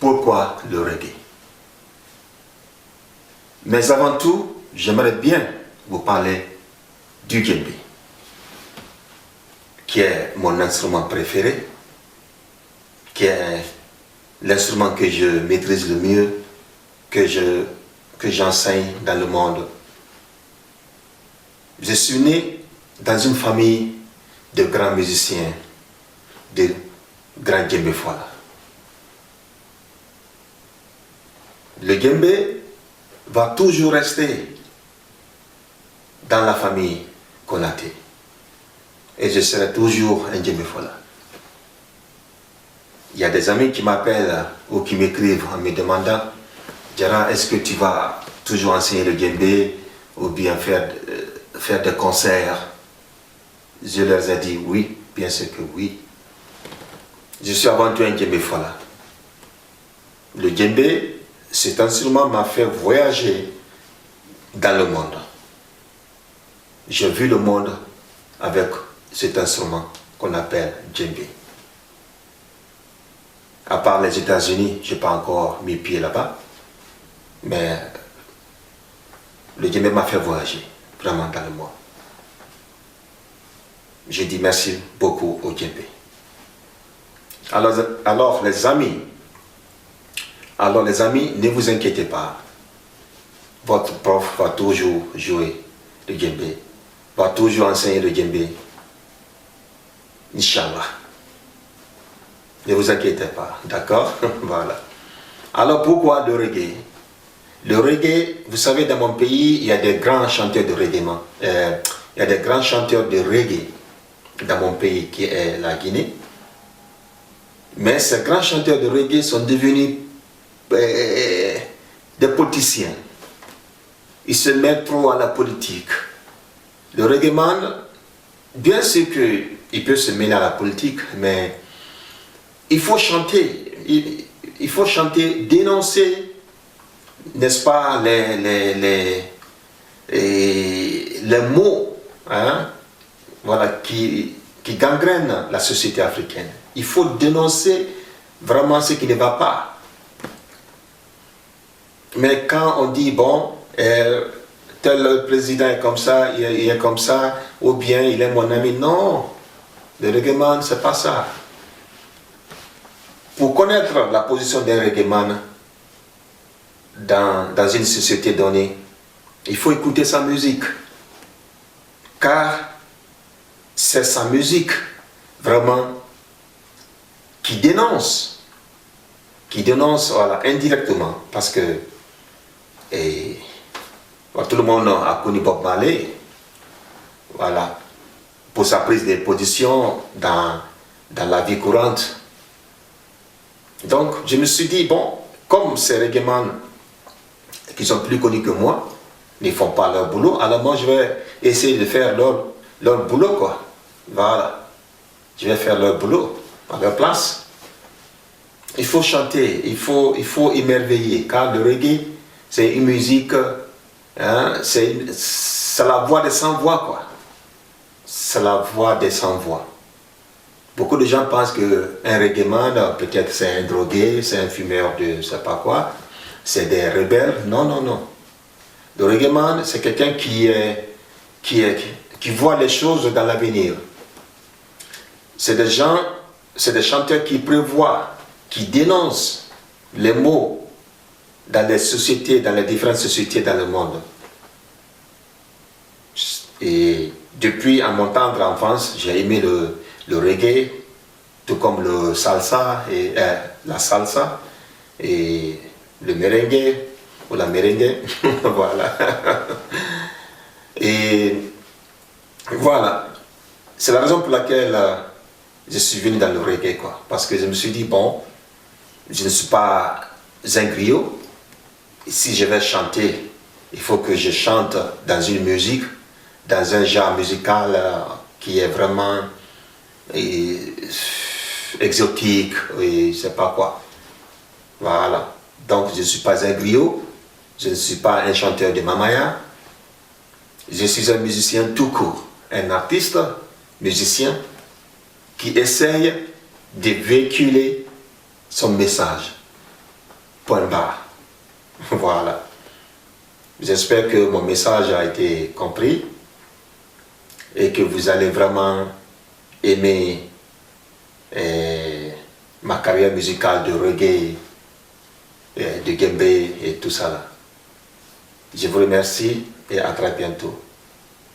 Pourquoi le reggae? Mais avant tout, j'aimerais bien vous parler du djembé, qui est mon instrument préféré, qui est l'instrument que je maîtrise le mieux, que j'enseigne dans le monde. Je suis né dans une famille de grands musiciens, de grands djembé Fola. Le djembé va toujours rester dans la famille Konaté. Et je serai toujours un djembé Fola. Il y a des amis qui m'appellent ou qui m'écrivent en me demandant: Djara, est-ce que tu vas toujours enseigner le djembé ou bien faire des concerts? Je leur ai dit oui, bien sûr que oui. Je suis avant tout un djembé Fola. Le djembé, cet instrument m'a fait voyager dans le monde. J'ai vu le monde avec cet instrument qu'on appelle djembé. À part les États-Unis, je n'ai pas encore mis pied là-bas, mais le djembé m'a fait voyager vraiment dans le monde. Je dis merci beaucoup au djembé. Alors les amis, ne vous inquiétez pas. Votre prof va toujours jouer le djembé, va toujours enseigner le djembé. Inch'Allah. Ne vous inquiétez pas, d'accord? Voilà. Alors pourquoi le reggae? Le reggae, vous savez, dans mon pays, il y a des grands chanteurs de reggae. Il y a des grands chanteurs de reggae dans mon pays, qui est la Guinée. Mais ces grands chanteurs de reggae sont devenus des politiciens. Ils se mettent trop à la politique. Le reggae man, bien sûr qu'il peut se mêler à la politique, mais il faut chanter. Il faut chanter, dénoncer, n'est-ce pas, les mots, hein, voilà, qui gangrènent la société africaine. Il faut dénoncer vraiment ce qui ne va pas. Mais quand on dit, bon, tel président est comme ça, il est comme ça, ou bien il est mon ami, non, le reggae man, c'est pas ça. Pour connaître la position d'un reggae man dans une société donnée, il faut écouter sa musique. Car c'est sa musique, vraiment, qui dénonce, voilà, indirectement, parce que tout le monde a connu Bob Marley, voilà, pour sa prise de position dans la vie courante. Donc je me suis dit, bon, comme ces reggaeman qui sont plus connus que moi ne font pas leur boulot, alors moi je vais essayer de faire leur boulot, quoi. Voilà, je vais faire leur boulot à leur place. Il faut chanter, il faut émerveiller, car le reggae, c'est une musique, hein, c'est la voix des sans-voix, quoi. C'est la voix des sans-voix. Beaucoup de gens pensent qu'un reggae man, peut-être c'est un drogué, c'est un fumeur de je ne sais pas quoi, c'est des rebelles. Non, non, non. Le reggae man, c'est quelqu'un qui voit les choses dans l'avenir. C'est des gens, c'est des chanteurs qui prévoient, qui dénoncent les maux dans les sociétés, dans les différentes sociétés dans le monde. Et depuis à mon tendre enfance, j'ai aimé le reggae, tout comme le salsa et la salsa et le merengue ou la merengue, voilà. Et voilà, c'est la raison pour laquelle je suis venu dans le reggae, quoi. Parce que je me suis dit, bon, je ne suis pas un griot. Si je vais chanter, il faut que je chante dans une musique, dans un genre musical qui est vraiment exotique, et je ne sais pas quoi. Voilà. Donc je ne suis pas un griot, je ne suis pas un chanteur de mamaya, je suis un musicien tout court, un artiste, musicien, qui essaye de véhiculer son message. point barre. Voilà. J'espère que mon message a été compris et que vous allez vraiment aimer ma carrière musicale de reggae, de djembé et tout ça là. Je vous remercie et à très bientôt.